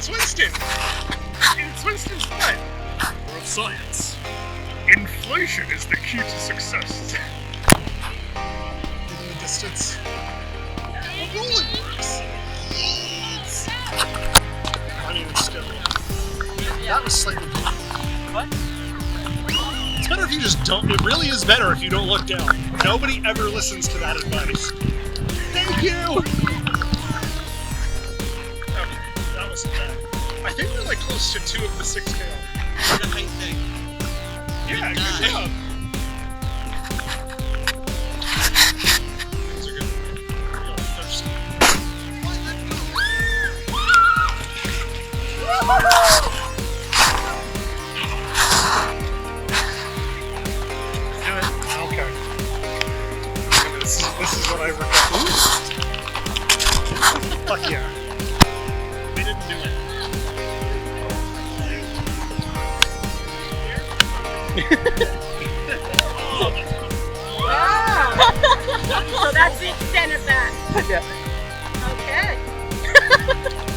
it's Winston! It's Winston's butt! We're of science. Inflation is the key to success. In the distance. Oh, rolling works! Yes! I mean, it's still... That was slightly good. What? It's better if you just don't... It really is better if you don't look down. Nobody ever listens to that advice. Thank you! Okay, that wasn't bad. I think we're like close to 2 of the 6K. What do you think? Yeah, good job. Those are good. I'm thirsty. Okay. This is what I regret. Fuck yeah. We didn't do it. Wow! So that's the extent of that. Yeah. Okay.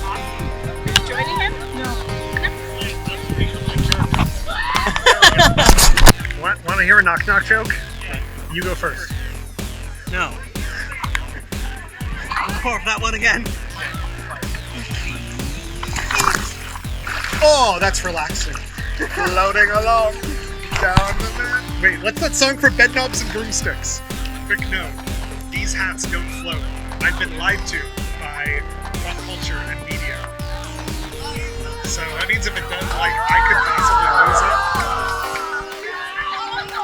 Awesome. Joining him? No. Want to hear a knock-knock joke? You go first. No. More of that one again. Oh, that's relaxing. Floating along down the mountain. Wait, what's that song for bedknobs and broomsticks? Quick note, these hats don't float. I've been lied to by pop culture and media. So that means if it does, like, I could possibly lose it.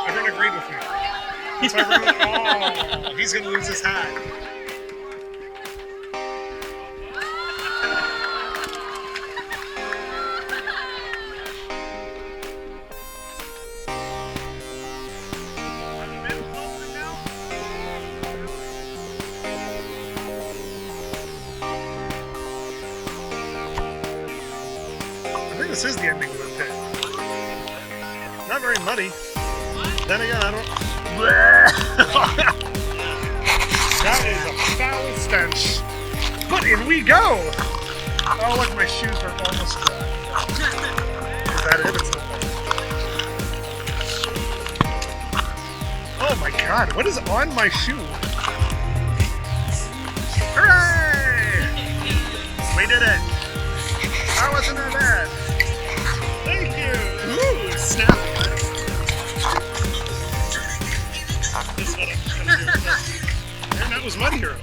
Everyone agreed with me. That's why everyone, oh, he's gonna lose his hat. This is the ending of the pit. Not very muddy. Then again, I don't... That is a foul stench. But in we go! Oh look, my shoes are almost dry. Is that it? It's not. Oh my god, what is on my shoe? Hooray! We did it! That wasn't that bad. Thank you! Ooh, snappy. And that was Mud Hero.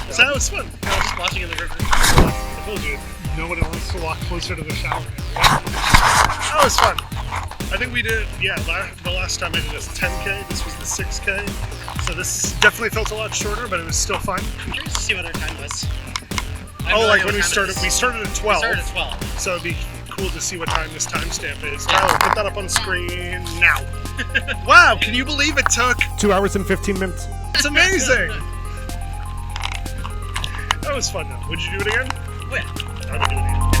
So that was fun. I was just watching in the river. I told you, nobody wants to walk closer to the shower. That was fun. I think we did, yeah, the last time I did this 10K, this was the 6K. So this definitely felt a lot shorter, but it was still fun. I'm curious to see what our time was. Oh, like when we started at 12. We started at 12. So it'd be cool to see what time this timestamp is. I'll put that up on the screen now. Wow, can you believe it took 2 hours and 15 minutes? It's amazing! That was fun though. Would you do it again? Oh, yeah. I would do it again.